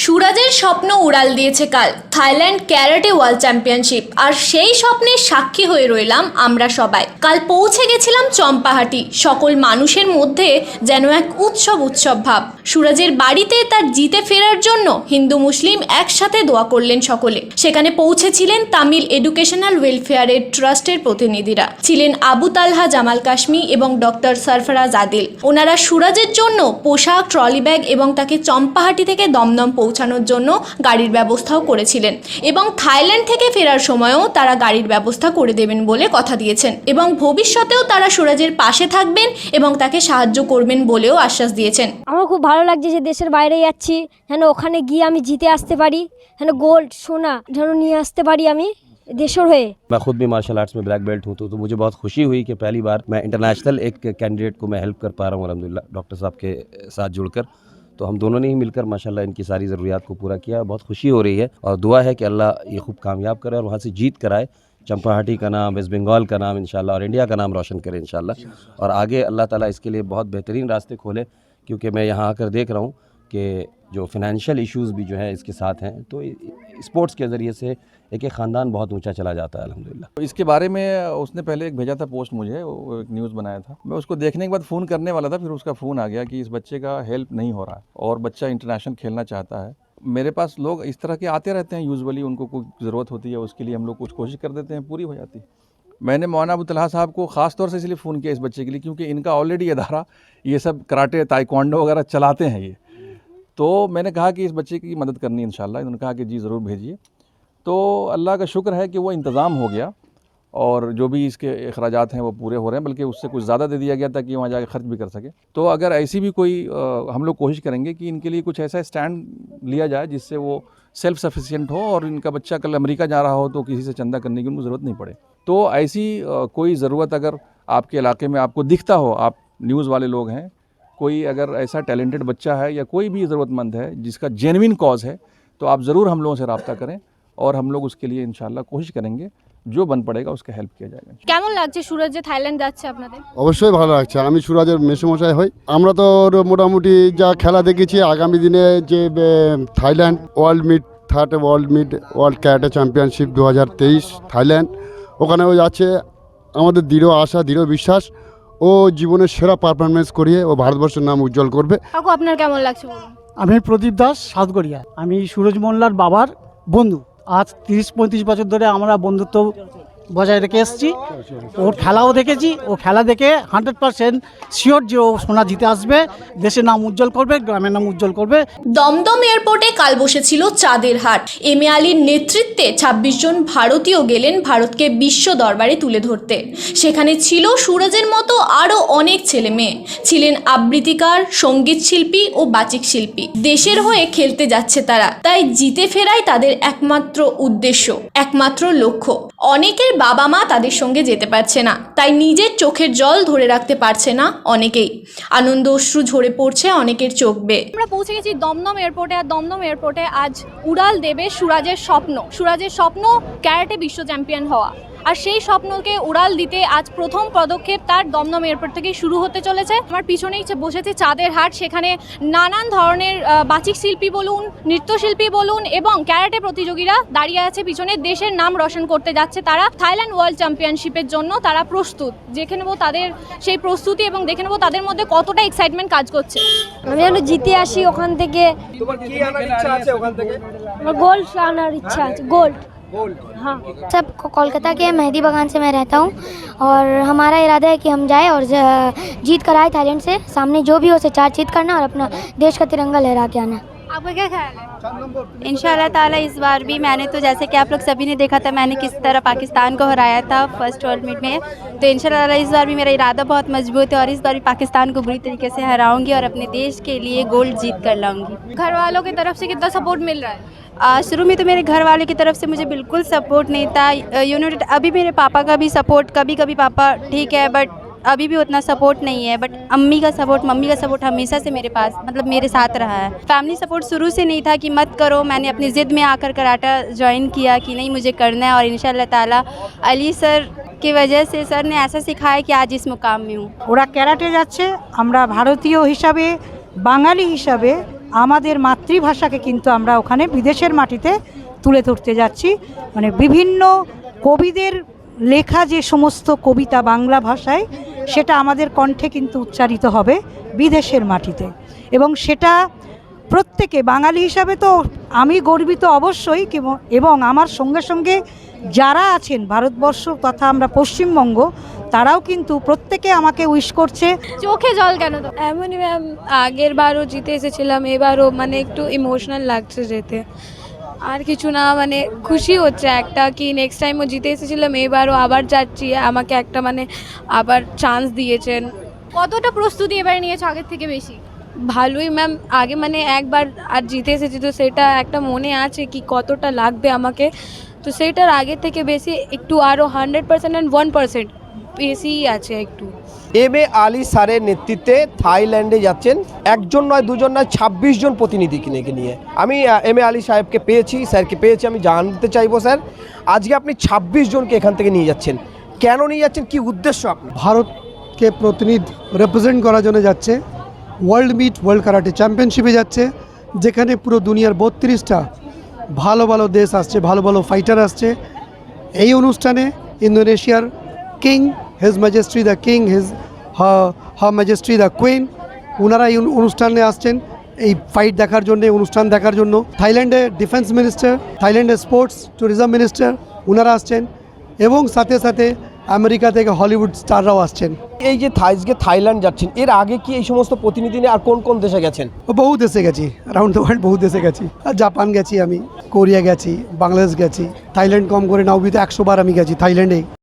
সুরাজের স্বপ্ন উড়াল দিয়েছে কাল থাইল্যান্ড ক্যারাটে ওয়ার্ল্ড চ্যাম্পিয়নশিপ। আর সেই স্বপ্নের সাক্ষী হয়ে রইলাম আমরা সবাই। কাল পৌঁছে গেছিলাম চম্পাহাটি। সকল মানুষের মধ্যে যেন এক উৎসব ভাব। সুরাজের বাড়িতে তার জিতে ফেরার জন্য হিন্দু মুসলিম একসাথে দোয়া করলেন সকলে। সেখানে পৌঁছেছিলেন তামিল এডুকেশনাল ওয়েলফেয়ারের ট্রাস্টের প্রতিনিধিরা, ছিলেন আবু তালহা জামাল কাশ্মী এবং ডক্টর সরফরাজ আদিল। ওনারা সুরাজের জন্য পোশাক, ট্রলি ব্যাগ এবং তাকে চম্পাহাটি থেকে দমদম পৌঁছানোর জন্য গাড়ির ব্যবস্থাও করেছিলেন এবং থাইল্যান্ড থেকে ফেরার সময়ও তারা গাড়ির ব্যবস্থা করে দেবেন বলে কথা দিয়েছেন এবং ভবিষ্যতেও তারা সুরাজের পাশে থাকবেন এবং তাকে সাহায্য করবেন বলেও আশ্বাস দিয়েছেন। আমার খুব ভালো লাগছে যে দেশের বাইরে যাচ্ছি, যেন ওখানে গিয়ে আমি জিতে আসতে পারি, যেন গোল্ড সোনা যেন নিয়ে আসতে পারি আমি देशों हुए। मैं खुद भी मार्शल आर्ट्स में ब्लैक बेल्ट हूँ, तो मुझे बहुत खुशी हुई कि पहली बार मैं इंटरनेशनल एक कैंडिडेट को मैं हेल्प कर पा रहा हूँ अल्हम्दुलिल्लाह डॉक्टर साहब के साथ जुड़कर। तो हम दोनों ने ही मिलकर माशाल्लाह इनकी सारी ज़रूरियात को पूरा किया। बहुत खुशी हो रही है और दुआ है कि अल्लाह ये खूब कामयाब करे और वहाँ से जीत कराए। चंपाहाटी का नाम, वेस्ट बंगाल का नाम इंशाल्लाह और इंडिया का नाम रोशन करे इंशाल्लाह। और आगे अल्लाह ताला इसके लिए बहुत बेहतरीन रास्ते खोले, क्योंकि मैं यहाँ आकर देख रहा हूँ कि जो फाइनेंशियल इश्यूज़ भी जो है इसके साथ हैं, तो स्पोर्ट्स के ज़रिए से एक ख़ानदान बहुत ऊंचा चला जाता है अल्हम्दुलिल्लाह। इसके बारे में उसने पहले एक भेजा था पोस्ट मुझे, वो एक न्यूज़ बनाया था। मैं उसको देखने के बाद फ़ोन करने वाला था, फिर उसका फ़ोन आ गया कि इस बच्चे का हेल्प नहीं हो रहा है और बच्चा इंटरनेशनल खेलना चाहता है। मेरे पास लोग इस तरह के आते रहते हैं यूजुअली, उनको कोई ज़रूरत होती है, उसके लिए हम लोग कुछ कोशिश कर देते हैं, पूरी हो जाती है। मैंने मौलाना अबू तलहा साहब को ख़ास तौर से इसलिए फ़ोन किया इस बच्चे के लिए, क्योंकि इनका ऑलरेडी अदारा ये सब कराटे ताइक्वांडो वगैरह चलाते हैं ये। तो मैंने कहा कि इस बच्चे की मदद करनी इंशाल्लाह। इन्होंने कहा कि जी ज़रूर भेजिए। तो अल्लाह का शुक्र है कि वो इंतज़ाम हो गया और जो भी इसके अखराजात हैं वो पूरे हो रहे हैं, बल्कि उससे कुछ ज़्यादा दे दिया गया ताकि वहाँ जाकर ख़र्च भी कर सके। तो अगर ऐसी भी कोई हम लोग कोशिश करेंगे कि इनके लिए कुछ ऐसा स्टैंड लिया जाए जिससे वो सेल्फ सफिशिएंट हो और इनका बच्चा कल अमेरिका जा रहा हो तो किसी से चंदा करने की उनको ज़रूरत नहीं पड़े। तो ऐसी कोई ज़रूरत अगर आपके इलाके में आपको दिखता हो, आप न्यूज़ वाले लोग हैं, कोई अगर ऐसा टैलेंटेड बच्चा है या कोई भी ज़रूरतमंद है जिसका जेन्युइन कॉज है, तो आप ज़रूर हम लोगों से रब्ता करें और हम लोग उसके लिए इंशाल्लाह कोशिश करेंगे, जो बन पड़ेगा उसका हेल्प किया जाएगा। কেমন লাগছে সুরাজ যে থাইল্যান্ড যাচ্ছে আপনাদের? অবশ্যই ভালো লাগছে। আমি সুরাজের মেসোমশাই হই। আমরা তো ওর মোটামুটি যা খেলা দেখেছি, আগামী দিনে যে Thailand world karate championship 2023 Thailand, ওখানে ও যাচ্ছে। আমাদের দৃঢ় আশা, দৃঢ় বিশ্বাস ও জীবনের সেরা পারফরমেন্স করিয়ে ও ভারতবর্ষের নাম উজ্জ্বল করবে। কাকু আপনার কেমন লাগছে বলুন? আমি প্রদীপ দাস, সাতগড়িয়া। আমি সুরজ মোল্লার বাবার বন্ধু। আজ 30-35 বছর ধরে আমরা বন্ধুত্ব বজায় রেখে এসেছি। ওর খেলাও দেখেছি, ও খেলা দেখে 100% শিওর যে ও সোনা জিতে আসবে, দেশের নাম উজ্জ্বল করবে, গ্রামের নাম উজ্জ্বল করবে। দমদম এয়ারপোর্টে কাল বসেছিল চাঁদের হাট। এম এ আলীর নেতৃত্বে 26 জন ভারতীয় গেলেন ভারতকে বিশ্ব দরবারে তুলে ধরতে। সেখানে ছিল সুরজের মতো আরও অনেক ছেলে মেয়ে, ছিলেন আবৃত্তিকার, সঙ্গীত শিল্পী ও বাচিক শিল্পী। দেশের হয়ে খেলতে যাচ্ছে তারা, তাই জিতে ফেরাই তাদের একমাত্র উদ্দেশ্য, একমাত্র লক্ষ্য। অনেকের বাবা মা তাদের সঙ্গে যেতে পারছে না, তাই নিজের চোখের জল ধরে রাখতে পারছে না অনেকেই। আনন্দ অশ্রু ঝরে পড়ছে অনেকের চোখ বেয়ে। আমরা পৌঁছে গেছি দমদম এয়ারপোর্টে, আর দমদম এয়ারপোর্টে আজ উড়াল দেবে সুরাজের স্বপ্ন ক্যারাটে বিশ্ব চ্যাম্পিয়ন হওয়া। আর সেই স্বপ্নকে উড়াল দিতে আজ প্রথম পদক্ষেপ তার দমদম এয়ারপোর্ট থেকে শুরু হতে চলেছে। আমার পিছনেই বসেছে চাঁদের হাট। সেখানে নানান ধরনের বাচিক শিল্পী বলুন, নৃত্যশিল্পী বলুন এবং ক্যারাটে প্রতিযোগীরা দাঁড়িয়ে আছে পিছনে। দেশের নাম রোশন করতে যাচ্ছে তারা। থাইল্যান্ড ওয়ার্ল্ড চ্যাম্পিয়নশিপের জন্য তারা প্রস্তুত। দেখে নেবো তাদের সেই প্রস্তুতি এবং দেখে নেবো তাদের মধ্যে কতটা এক্সাইটমেন্ট কাজ করছে। আমি যেন জিতে আসি ওখান থেকে। আমার গোল্ড আনার ইচ্ছা আছে, গোল্ড। हाँ, सब कोलकाता के मेहदी बगान से मैं रहता हूँ और हमारा इरादा है कि हम जाए और जीत कर आए थाईलैंड से। सामने जो भी हो उसे 4 जीत करना और अपना देश का तिरंगा लहरा के आना। आपका क्या ख्याल है? इंशाल्लाह ताला इस बार भी मैंने तो जैसे कि आप लोग सभी ने देखा था, मैंने किस तरह पाकिस्तान को हराया था फर्स्ट वर्ल्ड मीट में, तो इंशाल्लाह ताला इस बार भी मेरा इरादा बहुत मजबूत है और इस बार भी पाकिस्तान को बुरी तरीके से हराऊंगी और अपने देश के लिए गोल्ड जीत कर लाऊंगी। घर वालों की तरफ से कितना सपोर्ट मिल रहा है? शुरू में तो मेरे घर वालों की तरफ से मुझे बिल्कुल सपोर्ट नहीं था। अभी मेरे पापा का भी सपोर्ट, कभी कभी पापा ठीक है, बट अभी भी उतना सपोर्ट नहीं है। बट मम्मी का सपोर्ट हमेशा से मेरे पास, मतलब मेरे साथ रहा है। फैमिली सपोर्ट शुरू से नहीं था कि मत करो। मैंने अपनी ज़िद में आकर कराटा ज्वाइन किया कि नहीं मुझे करना है, और इंशाल्लाह ताला अली सर की वजह से सर ने ऐसा सिखाया कि आज इस मुकाम में हूँ। ওরা ক্যারাটে যাচ্ছে, আমরা ভারতীয় হিসাবে, বাঙালি হিসাবে আমাদের মাতৃভাষাকে কিন্তু আমরা ওখানে বিদেশের মাটিতে তুলে ধরতে যাচ্ছি। মানে বিভিন্ন কবিদের লেখা যে সমস্ত কবিতা বাংলা ভাষায়, সেটা আমাদের কণ্ঠে কিন্তু উচ্চারিত হবে বিদেশের মাটিতে, এবং সেটা প্রত্যেকে বাঙালি হিসাবে তো আমি গর্বিত অবশ্যই, এবং আমার সঙ্গে সঙ্গে যারা আছেন ভারতবর্ষ তথা আমরা পশ্চিমবঙ্গ, তারাও কিন্তু প্রত্যেকে আমাকে উইশ করছে। চোখে জল কেন? এমনই ম্যাম, আগের বারও জিতে এসেছিলাম, এবারও মানে একটু ইমোশনাল লাগছে যেতে, আর কিছু না, মানে খুশি হচ্ছে একটা কি নেক্সট টাইমও জিতে এসেছিলাম, এবারও আবার যাচ্ছি, আমাকে একটা মানে আবার চান্স দিয়েছেন। কতটা প্রস্তুতি এবারে নিয়েছো আগের থেকে বেশি? ভালোই ম্যাম, আগে মানে একবার আর জিতে এসেছি তো সেটা একটা মনে আছে কি কতটা লাগবে আমাকে, তো সেটার আগে থেকে বেশি একটু আরও 100% অ্যান্ড 1% বেশিই আছে একটু। এম.এ. আলী স্যারের নেতৃত্বে থাইল্যান্ডে যাচ্ছেন একজন নয়, দুজন নয়, 26 জন প্রতিনিধিকে নিয়ে। আমি এম.এ. আলী সাহেবকে পেয়েছি, স্যারকে পেয়েছি। আমি জানতে চাইবো স্যার, আজকে আপনি 26 জনকে এখান থেকে নিয়ে যাচ্ছেন, কেন নিয়ে যাচ্ছেন, কি উদ্দেশ্য আপনার? ভারতকে প্রতিনিধি রিপ্রেজেন্ট করার জন্য যাচ্ছে। ওয়ার্ল্ড কারাটে চ্যাম্পিয়নশিপে যাচ্ছে, যেখানে পুরো দুনিয়ার 32টা ভালো ভালো দেশ আসছে, ভালো ভালো ফাইটার আসছে। এই অনুষ্ঠানে ইন্দোনেশিয়ার king, his majesty the king, her majesty the queen, ওনারা এই অনুষ্ঠানে আসছেন এই ফাইট দেখার জন্য, অনুষ্ঠান দেখার জন্য। থাইল্যান্ডের ডিফেন্স মিনিস্টার, থাইল্যান্ডের স্পোর্টস ট্যুরিজম মিনিস্টার, ওনারা আসছেন, এবং সাথে সাথে আমেরিকা থেকে হলিউড স্টাররাও আসছেন। এই যে থাইল্যান্ড যাচ্ছেন, এর আগে কি এই সমস্ত প্রতিনিধি নিয়ে আর কোন কোন দেশে গেছেন? বহু দেশে গেছি, অ্যারাউন্ড দ্য ওয়ার্ল্ড বহু দেশে গেছি। জাপান গেছি, আমি কোরিয়া গেছি, বাংলাদেশ গেছি, থাইল্যান্ড কম করে নাও 100 বার আমি গেছি থাইল্যান্ডে।